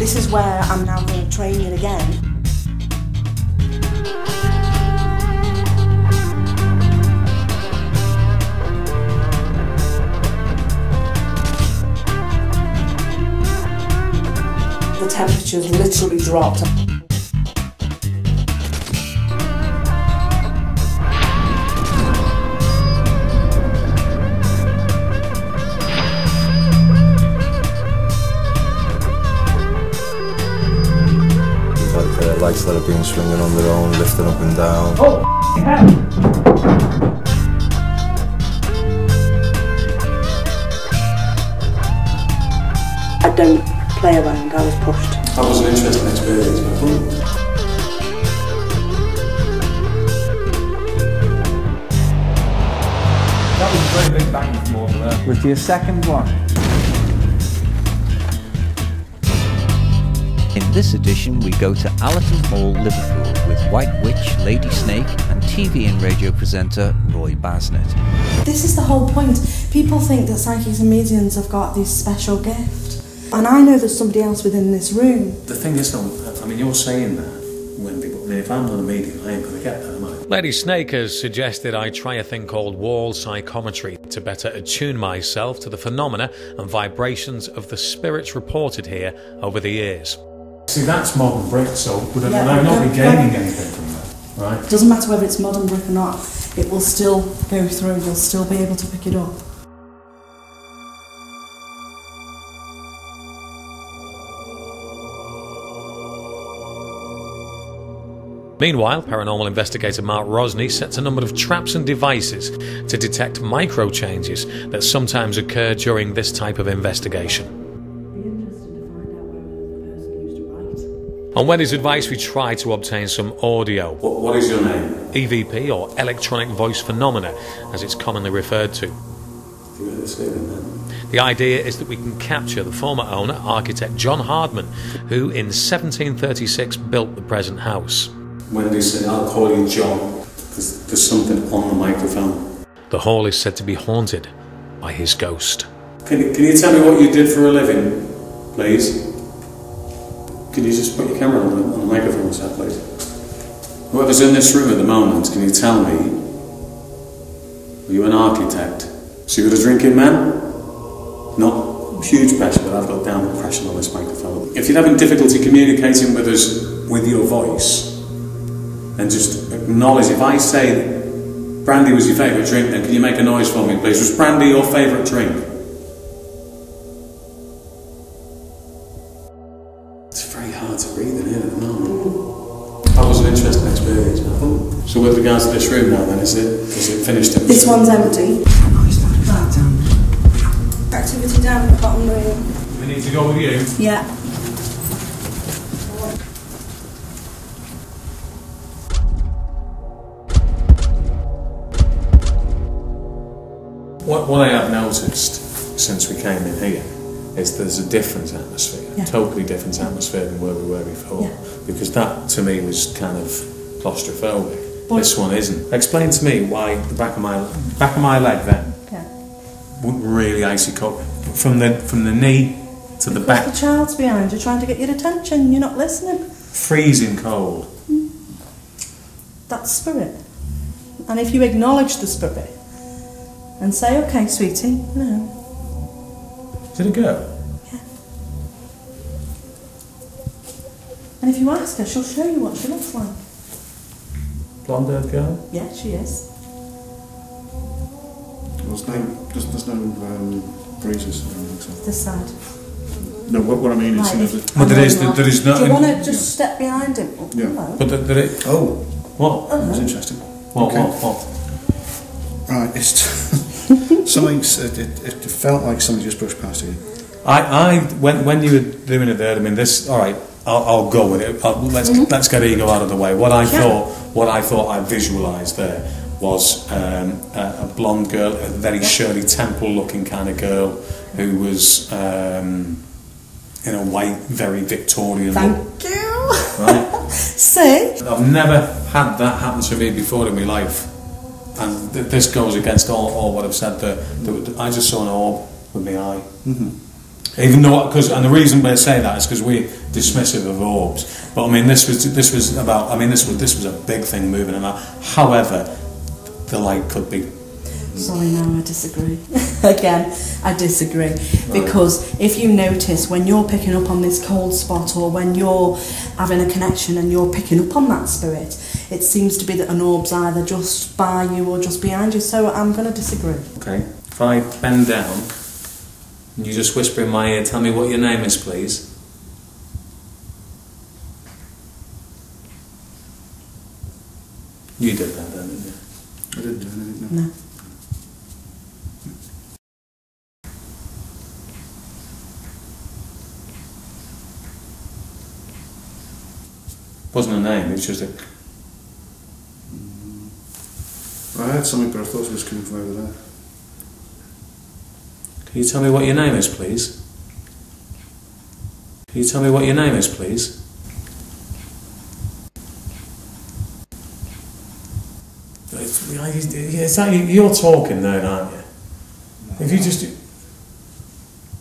This is where I'm now going to train you again. The temperature's literally dropped. Lights that have been swinging on their own, lifting up and down. Oh, hell! I don't play around, I was pushed. That was an interesting experience, I think. That was a very big bang from over there. With your second one. In this edition, we go to Allerton Hall, Liverpool, with White Witch, Lady Snake, and TV and radio presenter Roy Basnett. This is the whole point. People think that psychics and mediums have got this special gift. And I know there's somebody else within this room. The thing is, though, I mean, you're saying that when people, I mean, if I'm not a medium, I ain't going to get that, am I? Lady Snake has suggested I try a thing called wall psychometry to better attune myself to the phenomena and vibrations of the spirits reported here over the years. See, that's modern brick, so would I not be gaining anything from that, right? It doesn't matter whether it's modern brick or not, it will still go through, you'll still be able to pick it up. Meanwhile, paranormal investigator Mark Rosney sets a number of traps and devices to detect micro changes that sometimes occur during this type of investigation. On Wendy's advice, we try to obtain some audio. What is your name? EVP, or electronic voice phenomena, as it's commonly referred to. The idea is that we can capture the former owner, architect John Hardman, who in 1736 built the present house. Wendy said, I'll call you John, because there's something on the microphone. The hall is said to be haunted by his ghost. Can you tell me what you did for a living, please? Can you just put your camera on the microphone, sir, please? Whoever's in this room at the moment, can you tell me, were you an architect? So you were a drinking man? Not huge pressure, but I've got downward pressure on this microphone. If you're having difficulty communicating with us with your voice, then just acknowledge. If I say that brandy was your favourite drink, then can you make a noise for me, please? Was brandy your favourite drink? It's very hard to breathe in here at the moment. That was an interesting experience, I think. So with regards to this room now then, is it finished? This one's empty. Activity down in the bottom room. We need to go with you? Yeah. What I have noticed since we came in here is there's a different atmosphere, totally different atmosphere than where we were before. Because that to me was kind of claustrophobic. But this one isn't. Explain to me why the back of my leg then wouldn't really icy cold from the knee to the back. The child's behind you trying to get your attention. You're not listening. Freezing cold. That's spirit. And if you acknowledge the spirit and say, okay, sweetie, no. Is it a girl? Yeah. And if you ask her, she'll show you what she looks like. Blonde-haired girl? Yeah, she is. There's no breezes or anything, so. This side. No, what I mean is... Right, but there is not... Do you want to just step behind him? Yeah. No. But there is... Oh. What? That's interesting. What? Right, it's... something... It felt like somebody just brushed past you. When you were doing it there, I mean, this... Alright, I'll go with it. Let's get ego out of the way. What I thought I visualised there was a blonde girl, a very Shirley Temple looking kind of girl who was in a white, very Victorian Thank you. Right? See? I've never had that happen to me before in my life, and this goes against all what I've said there. I just saw an orb with my eye. Even though, and the reason we say that is because we're dismissive of orbs. But I mean, this was a big thing moving about. However, the light could be. Sorry, no, I disagree. Again, I disagree. Because if you notice, when you're picking up on this cold spot, or when you're having a connection and you're picking up on that spirit, it seems to be that an orb's either just by you or just behind you. So I'm going to disagree. Okay. If I bend down and you just whisper in my ear, tell me what your name is, please. You did that, didn't you? I didn't do anything, No. Wasn't a name, it was just a... I heard something, but I thought it was coming from over there. Can you tell me what your name is, please? Can you tell me what your name is, please? You're talking there, aren't you? If you just...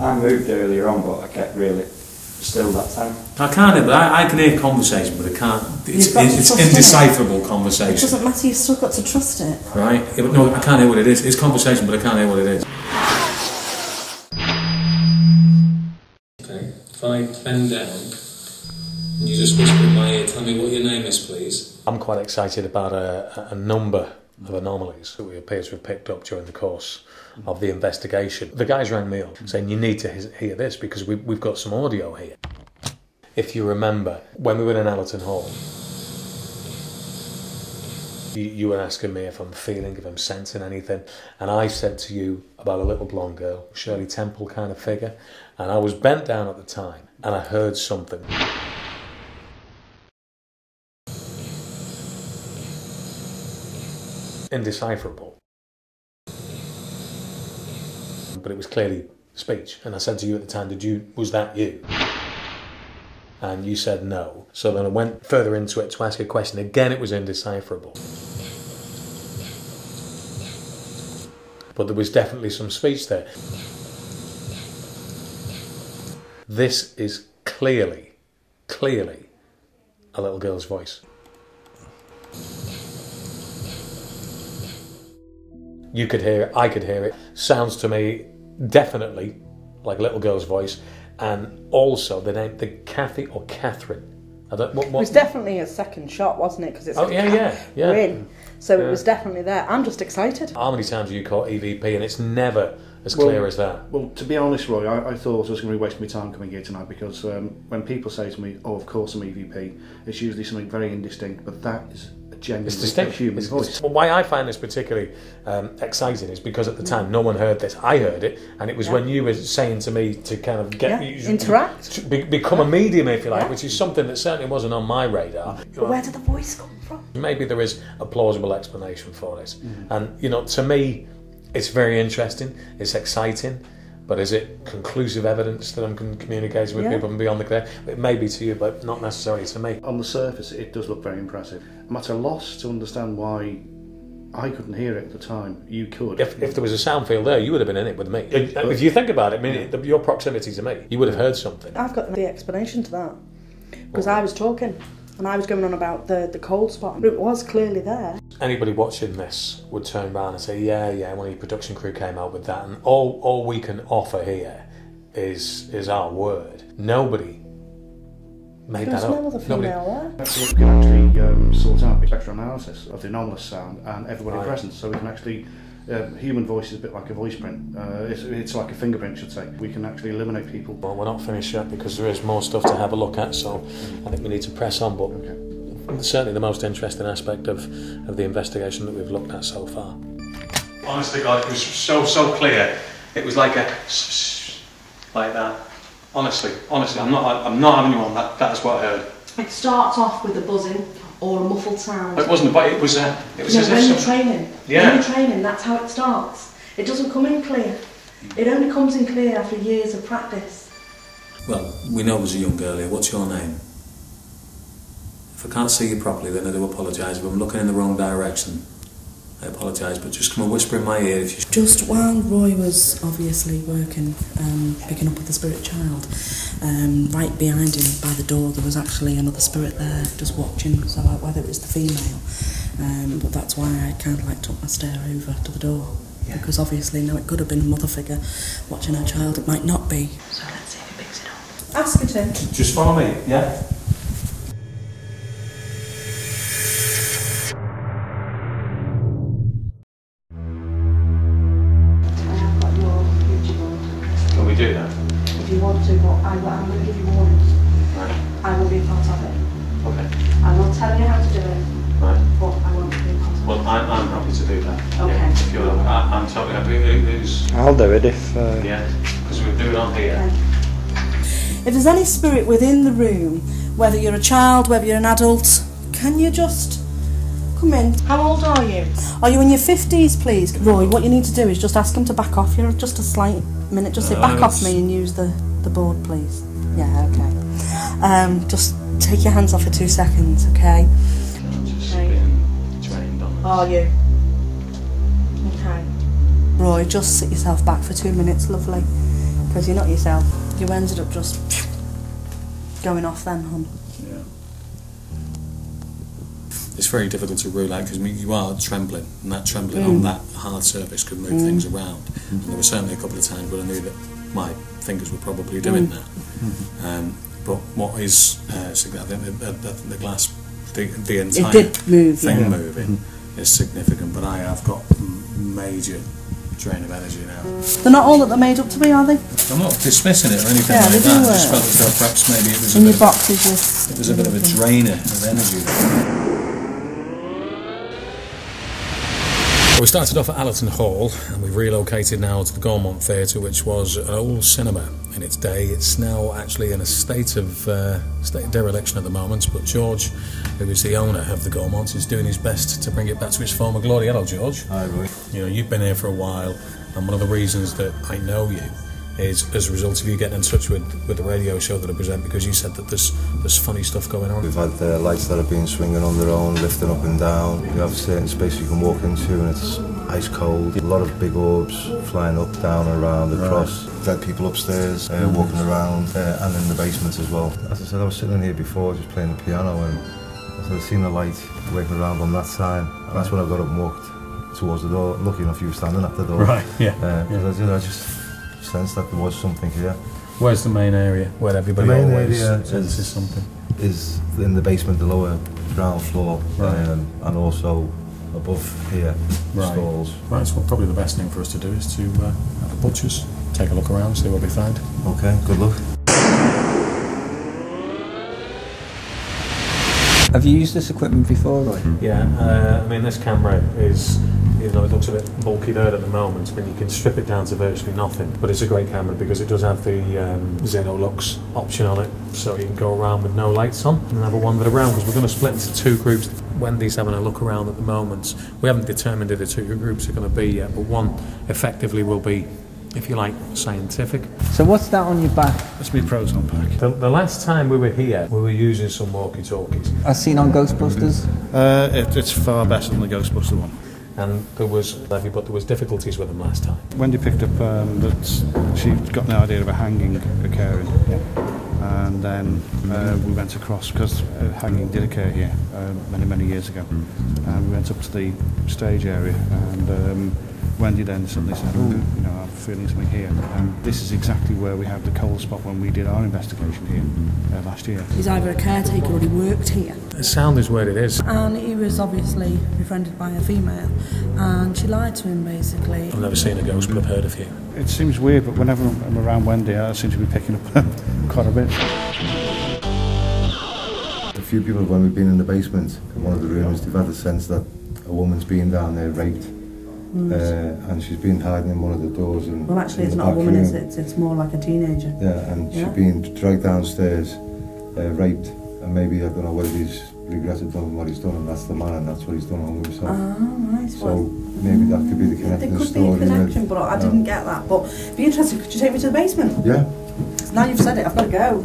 I moved earlier on, but I kept really still that time. I can't, but I can hear conversation, but I can't. It's indecipherable conversation. It doesn't matter, you've still got to trust it. Right? Yeah, but no, I can't hear what it is. It's conversation, but I can't hear what it is. Okay, if I bend down and you just whisper in my ear, tell me what your name is, please. I'm quite excited about a number of anomalies that we appear to have picked up during the course of the investigation. The guys rang me up saying, you need to hear this because we've got some audio here. If you remember, when we were in Allerton Hall, you were asking me if I'm feeling, if I'm sensing anything, and I said to you about a little blonde girl, Shirley Temple kind of figure, and I was bent down at the time and I heard something. Indecipherable. But it was clearly speech, and I said to you at the time, was that you? And you said no. So then I went further into it to ask a question. Again, it was indecipherable. But there was definitely some speech there. This is clearly a little girl's voice. You could hear it, I could hear it. Sounds to me definitely like a little girl's voice. And also the name, the Kathy or Catherine. What? It was definitely a second shot, wasn't it? Because it's Catherine. So it was definitely there. I'm just excited. How many times have you caught EVP and it's never as clear as that? Well, to be honest, Roy, I thought I was going to be wasting my time coming here tonight because when people say to me, oh, of course I'm EVP, it's usually something very indistinct, but that is a genuine human voice. Well, why I find this particularly exciting is because at the time no one heard this. I heard it, and it was when you were saying to me to kind of get interact, become a medium, if you like, which is something that certainly wasn't on my radar. But where did the voice come from? Maybe there is a plausible explanation for this, and to me, it's very interesting. It's exciting. But is it conclusive evidence that I'm communicating with people and beyond the clear? It may be to you, but not necessarily to me. On the surface, it does look very impressive. I'm at a loss to understand why I couldn't hear it at the time. You could. If there was a sound field there, you would have been in it with me. If you think about it, your proximity to me, you would have heard something. I've got the explanation to that. Because I was talking. And I was going on about the cold spot. But it was clearly there. Anybody watching this would turn around and say, yeah, one of your production crew came out with that. And all we can offer here is our word. Nobody made that up. There's no other female there. So we can actually sort out spectral analysis of the anomalous sound and everybody present. So we can actually... human voice is a bit like a voice print. It's like a fingerprint, I should say. We can actually eliminate people. Well, we're not finished yet because there is more stuff to have a look at, so I think we need to press on. But certainly the most interesting aspect of the investigation that we've looked at so far. Honestly, God, it was so clear. It was like like that. Honestly, I'm not having you on that. That's what I heard. It starts off with a buzzing or a muffled sound. It wasn't, but it was as if when you're training. When you're training, that's how it starts. It doesn't come in clear. It only comes in clear after years of practice. Well, we know there's a young girl here. What's your name? If I can't see you properly, then I do apologise. If I'm looking in the wrong direction, I apologise, but just come and whisper in my ear if you... Just while Roy was obviously working, picking up with the spirit child, right behind him by the door there was actually another spirit there, just watching, so like whether it was the female, but that's why I kind of like took my stare over to the door, because obviously now it could have been a mother figure watching her child, it might not be. So let's see if he picks it up. Ask her to. Just follow me, yeah? Do that. If you want to, but I'm going to give you warning. Right. I will be part of it. Okay. I will tell you how to do it. Right. But I won't be part of it. Well, I'm happy to do that. Okay. Yeah, if you're, I'm totally happy. I'll do it if... Yeah, because we'll do it on here. Okay. If there's any spirit within the room, whether you're a child, whether you're an adult, can you just come in? How old are you? Are you in your 50s, please? Roy, what you need to do is just ask him to back off. You're just a slight minute. Just say, back off me and use the board, please. Yeah, okay. Just take your hands off for 2 seconds, okay? I'm just being trained on this. Are you? Okay. Roy, just sit yourself back for 2 minutes, lovely. Because you're not yourself. You ended up just going off then, hon. Yeah. It's very difficult to rule out because you are trembling, and that trembling on that hard surface could move things around. And there were certainly a couple of times where I knew that my fingers were probably doing that. But what is significant, the glass, the entire thing moving is significant. But I have got major drain of energy now. They're not all that they're made up to be, are they? I'm not dismissing it or anything Yeah, like they that. do I just felt as though perhaps maybe it was in your boxes. it was a bit of a drainer of energy. Well, we started off at Allerton Hall and we've relocated now to the Gaumont Theatre, which was an old cinema in its day. It's now actually in a state of dereliction at the moment, but George, who is the owner of the Gaumont, is doing his best to bring it back to its former glory. Hello, George. Hi, Roy. You know, you've been here for a while, and one of the reasons that I know you is as a result of you getting in touch with the radio show that I present, because you said that there's funny stuff going on. We've had lights that have been swinging on their own, lifting up and down. You have certain space you can walk into and it's ice cold. A lot of big orbs flying up, down, around, across. Dead people upstairs, walking around, and in the basement as well. As I said, I was sitting in here before just playing the piano, and I seen the light working around on that side, and that's when I got up and walked towards the door. Lucky enough you were standing at the door. Right, yeah. I just sensed that there was something here. Where's the main area where everybody always senses something? Is in the basement, the lower ground floor, and also above here, stalls. Right, so probably the best thing for us to do is to have a butcher's, take a look around, see what we find. Okay, good luck. Have you used this equipment before, Roy? Yeah, I mean this camera is, you know, it looks a bit bulky there at the moment, but you can strip it down to virtually nothing. But it's a great camera because it does have the Xenolux option on it, so you can go around with no lights on and have a wander around, because we're going to split into two groups. Wendy's having a look around at the moment. We haven't determined who the two groups are going to be yet, but one effectively will be, if you like, scientific. So what's that on your back? That's my proton pack. The last time we were here, we were using some walkie-talkies. As seen on Ghostbusters? It's far better than the Ghostbuster one. And there was difficulties with them last time. Wendy picked up that she got the idea of a hanging occurring, and then we went across, because hanging did occur here many years ago, and we went up to the stage area, and Wendy then suddenly said, "Oh, you know, I'm feeling something here." And this is exactly where we had the cold spot when we did our investigation here last year. He's either a caretaker or he worked here. The sound is where it is. And he was obviously befriended by a female, and she lied to him basically. I've never seen a ghost, but I've heard of you. It seems weird, but whenever I'm around Wendy, I seem to be picking up quite a bit. A few people, when we've been in the basement, in one of the rooms, they've had the sense that a woman's been down there raped. And she's been hiding in one of the doors. Well, actually, it's not a woman, is it? It's more like a teenager. Yeah, and she's been dragged downstairs, raped, and maybe, I don't know whether he's regretted doing what he's done, and that's the man, and that's what he's done on himself. Oh, right. So maybe that could be the connecting story. There could be a connection, but I didn't get that. But be interested, could you take me to the basement? Yeah. Now you've said it, I've got to go.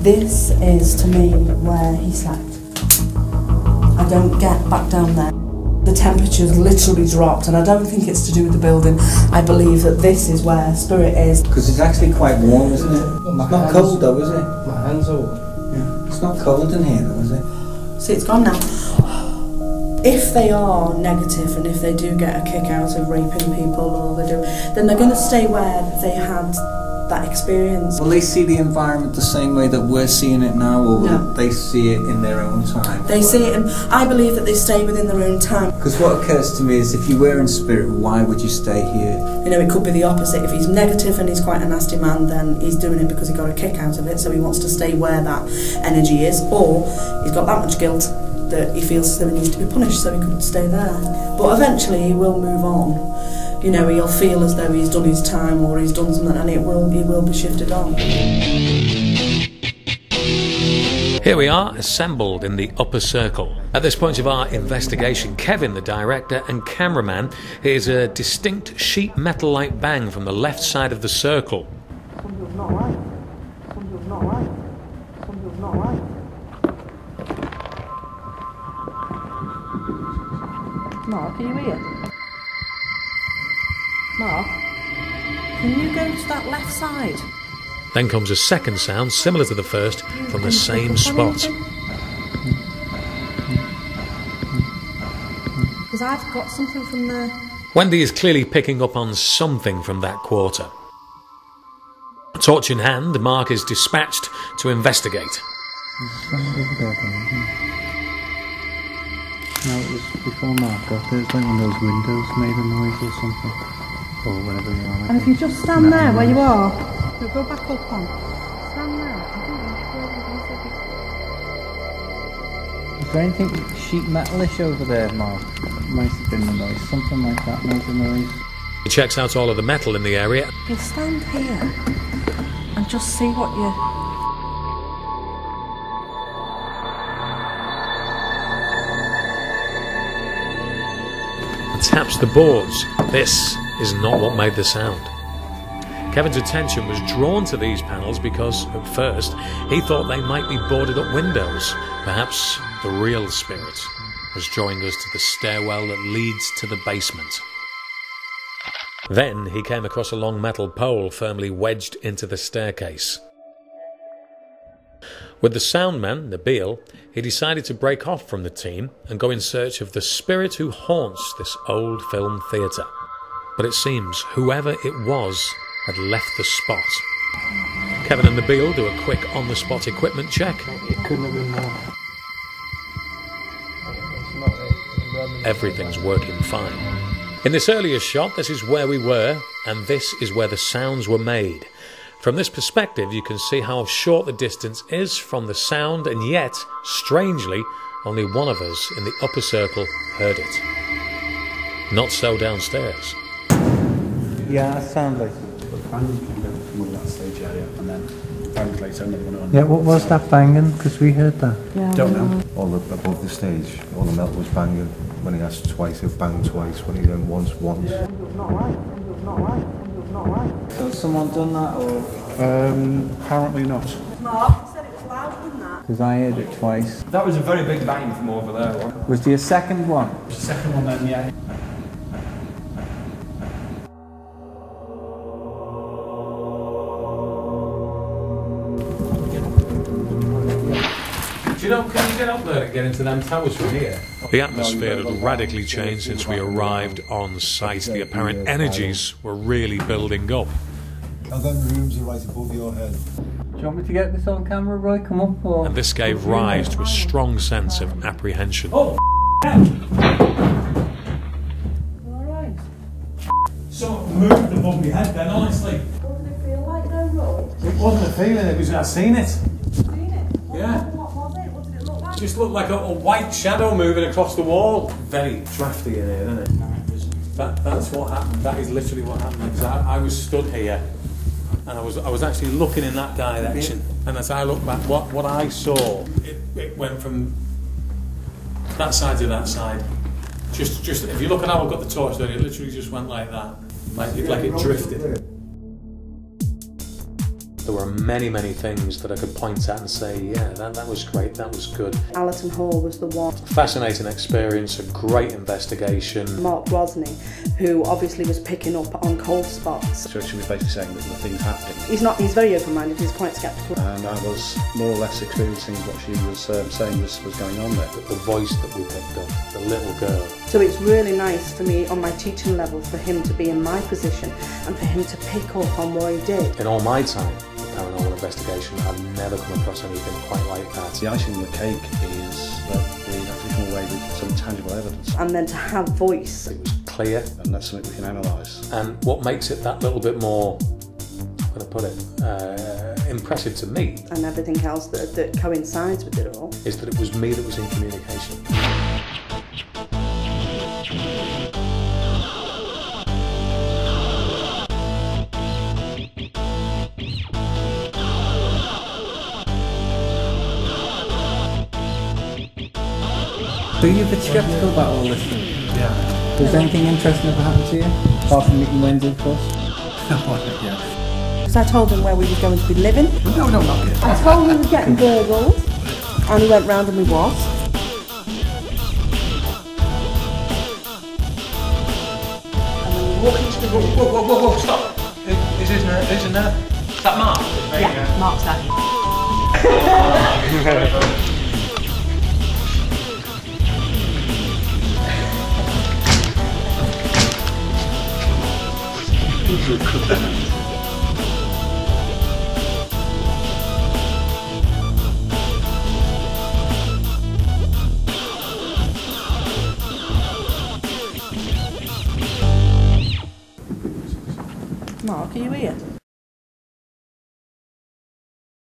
This is, to me, where he slept. I don't get back down there. The temperature's literally dropped, and I don't think it's to do with the building. I believe that this is where spirit is. Because it's actually quite warm, isn't it? It's not cold though, is it? My hands are warm. Yeah. It's not cold in here though, is it? See, it's gone now. If they are negative and if they do get a kick out of raping people or they do, then they're going to stay where they had that experience. Will they see the environment the same way that we're seeing it now, or will they see it in their own time? They see it, and I believe that they stay within their own time. Because what occurs to me is, if you were in spirit, why would you stay here? You know, it could be the opposite. If he's negative and he's quite a nasty man, then he's doing it because he got a kick out of it, so he wants to stay where that energy is, or he's got that much guilt that he feels as though he needs to be punished, so he could stay there. But eventually he will move on. You know, he'll feel as though he's done his time or he's done something, and he will be shifted on. Here we are, assembled in the upper circle. At this point of our investigation, Kevin, the director and cameraman, hears a distinct sheet metal-like bang from the left side of the circle. Something's not right. Something's not right. Something's not right. Mark, are you here? Mark, can you go to that left side? Then comes a second sound, similar to the first, from the same spot. Because I've got something from there. Wendy is clearly picking up on something from that quarter. Torch in hand, Mark is dispatched to investigate. No, it was before Mark got there. It's like one of those windows made a noise or something. Or whatever they are. And if you just stand there where you are, you'll go back up on. Stand there. Is there anything sheet metalish over there, Mark? Might have been the noise. Something like that made the noise. He checks out all of the metal in the area. You stand here and just see what you... Taps the boards. This is not what made the sound. Kevin's attention was drawn to these panels because, at first, he thought they might be boarded up windows. Perhaps the real spirit was drawing us to the stairwell that leads to the basement. Then he came across a long metal pole firmly wedged into the staircase. With the soundman, Nabil, he decided to break off from the team and go in search of the spirit who haunts this old film theatre. But it seems whoever it was had left the spot. Kevin and Nabil do a quick on-the-spot equipment check. It couldn't have been more. Everything's working fine. In this earlier shot, this is where we were, and this is where the sounds were made. From this perspective, you can see how short the distance is from the sound, and yet, strangely, only one of us in the upper circle heard it. Not so downstairs. Yeah, that sounds like... that stage area, and then bangs later, another one on. Yeah, what was that banging? Because we heard that. Yeah, Don't know. All above the stage, all the metal was banging. When he asked twice, it banged twice. When he went once. Something's not right. Something's not right. Something's not right. So has someone done that, or...? Apparently not. Mark said it was louder than that. Because I heard it twice. That was a very big bang from over there. Was there a second one? The second one then, yeah. Do you know, can you get up there and get into them towers from here? The atmosphere had radically changed since we arrived on site. The apparent energies were really building up. And then the rooms are right above your head. Do you want me to get this on camera, Roy? Come up, or...? And this gave rise to a strong sense of apprehension. Oh, Alright. something moved above my head then, honestly. What did it feel like though, Roy? It wasn't a feeling, it was, I seen it. Seen it? Yeah. What was it? What did it look like? It just looked like a white shadow moving across the wall. Very drafty in here, isn't it? That's what happened. That is literally what happened. Because I was stood here, and I was actually looking in that direction. And as I looked back, what I saw, it went from that side to that side. Just if you look at how I've got the torch there, it literally just went like that, like it drifted. There were many, many things that I could point at and say, yeah, that was great, that was good. Allerton Hall was the one. Fascinating experience, a great investigation. Mark Rosney, who obviously was picking up on cold spots. So she was basically saying that the things happening. He's very open-minded, he's quite sceptical. And I was more or less experiencing what she was saying was going on there. The voice that we picked up, the little girl. So it's really nice for me on my teaching level for him to be in my position and for him to pick up on what he did. In all my time with paranormal investigation, I've never come across anything quite like that. The icing on the cake is that we actually come away with some tangible evidence. And then to have voice. It was clear. And that's something we can analyse. And what makes it that little bit more, how can I put it, impressive to me. And everything else that coincides with it all. Is that it was me that was in communication. So you're a bit sceptical about all this thing? Yeah. Has anything interesting ever happened to you? Apart from meeting Wendy, of course? Yeah. Because I told him where we were going to be living. No, not yet. I told him we were getting burgled. And he went round and we was. And then we walked into the room. Whoa, stop. Isn't there? Is that Mark? Yeah, Mark's there. Mark, are you here?